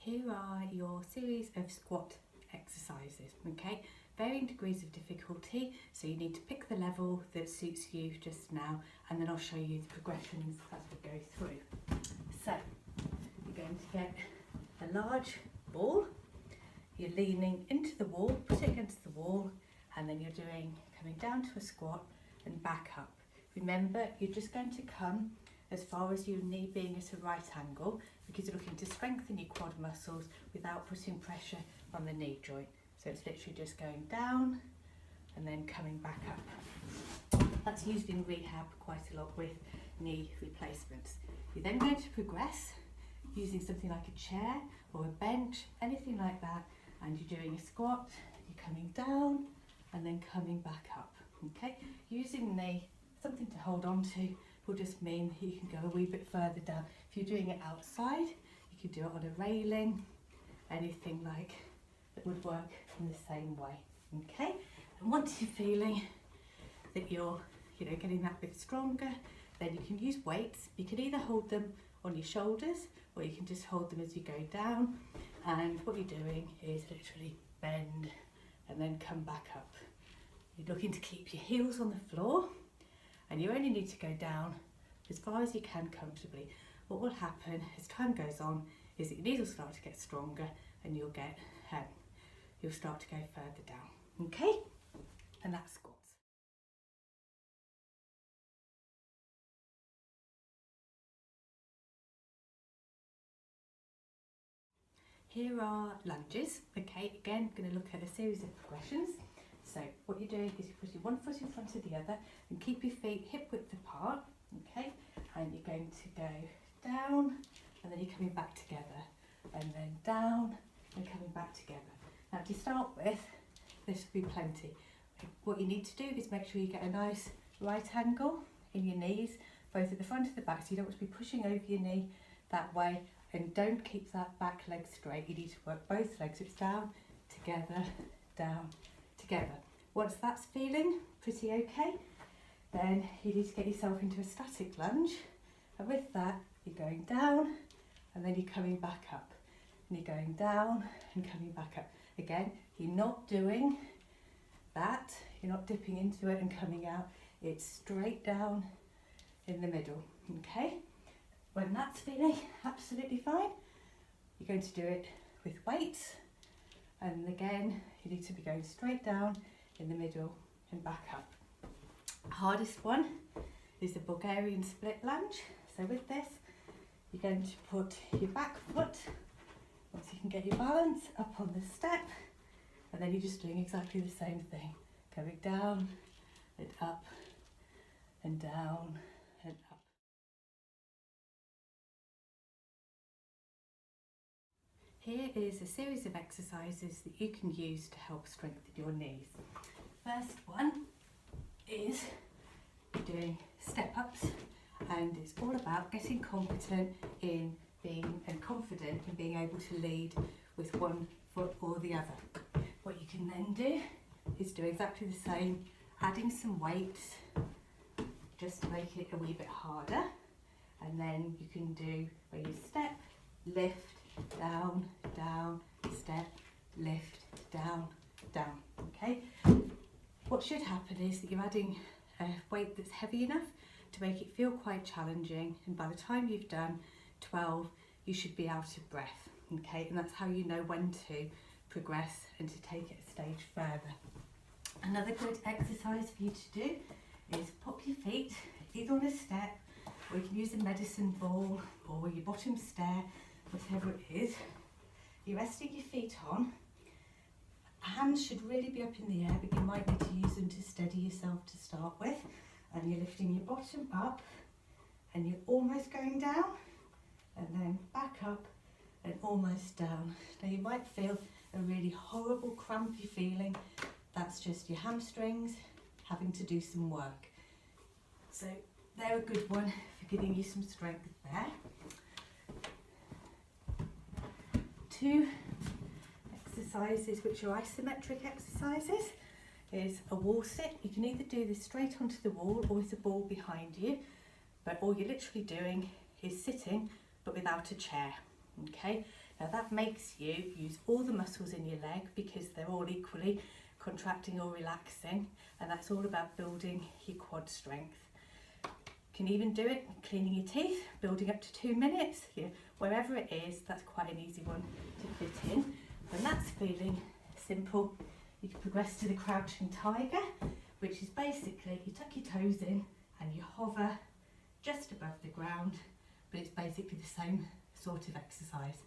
Here are your series of squat exercises, okay? Varying degrees of difficulty, so you need to pick the level that suits you just now, and then I'll show you the progressions as we go through. So, you're going to get a large ball, you're leaning into the wall, put it against the wall, and then you're coming down to a squat and back up. Remember, you're just going to come as far as your knee being at a right angle, because you're looking to strengthen your quad muscles without putting pressure on the knee joint. So it's literally just going down and then coming back up. That's used in rehab quite a lot with knee replacements. You're then going to progress using something like a chair or a bench, anything like that, and you're doing a squat, you're coming down and then coming back up. Okay, using something to hold on to will just mean you can go a wee bit further down. If you're doing it outside, you could do it on a railing, anything like that would work in the same way. Okay, and once you're feeling that you're getting that bit stronger, then you can use weights. You can either hold them on your shoulders or you can just hold them as you go down, and what you're doing is literally bend and then come back up. You're looking to keep your heels on the floor, and you only need to go down as far as you can comfortably. What will happen as time goes on is that your knees will start to get stronger and you'll start to go further down. Okay, and that's squats. Here are lunges. Okay, again, going to look at a series of progressions. So what you're doing is you're putting one foot in front of the other and keep your feet hip width apart, okay? And you're going to go down and then you're coming back together, and then down and coming back together. Now to start with, this will be plenty. What you need to do is make sure you get a nice right angle in your knees, both at the front and the back, so you don't want to be pushing over your knee that way, and don't keep that back leg straight. You need to work both legs. It's down, together, down, together. Once that's feeling pretty okay, then you need to get yourself into a static lunge, and with that you're going down and then you're coming back up, and you're going down and coming back up. Again, you're not doing that, you're not dipping into it and coming out, it's straight down in the middle. Okay, when that's feeling absolutely fine, you're going to do it with weights, and again you need to be going straight down in the middle and back up. Hardest one is the Bulgarian split lunge. So with this, you're going to put your back foot, once you can get your balance, up on the step, and then you're just doing exactly the same thing, going down and up and down and up. Here is a series of exercises that you can use to help strengthen your knees. First one is doing step-ups, and it's all about getting competent in confident in being able to lead with one foot or the other. What you can then do is do exactly the same, adding some weights just to make it a wee bit harder, and then you can do where you step, lift, down, down, step, lift, down, down. Okay, what should happen is that you're adding a weight that's heavy enough to make it feel quite challenging, and by the time you've done 12 you should be out of breath. Okay, and that's how you know when to progress and to take it a stage further. Another good exercise for you to do is pop your feet either on a step, or you can use a medicine ball or your bottom stair, whatever it is. You're resting your feet on. Hands should really be up in the air, but you might need to use them to steady yourself to start with. And you're lifting your bottom up and you're almost going down, and then back up and almost down. Now you might feel a really horrible crampy feeling. That's just your hamstrings having to do some work. So they're a good one for giving you some strength there. Two exercises which are isometric exercises is a wall sit. You can either do this straight onto the wall or with a ball behind you, but all you're literally doing is sitting but without a chair. Okay, Now that makes you use all the muscles in your leg because they're all equally contracting or relaxing, and that's all about building your quad strength. You can even do it cleaning your teeth, building up to 2 minutes. Wherever it is, that's quite an easy one to fit in. When that's feeling simple, you can progress to the crouching tiger, which is basically you tuck your toes in and you hover just above the ground, but it's basically the same sort of exercise.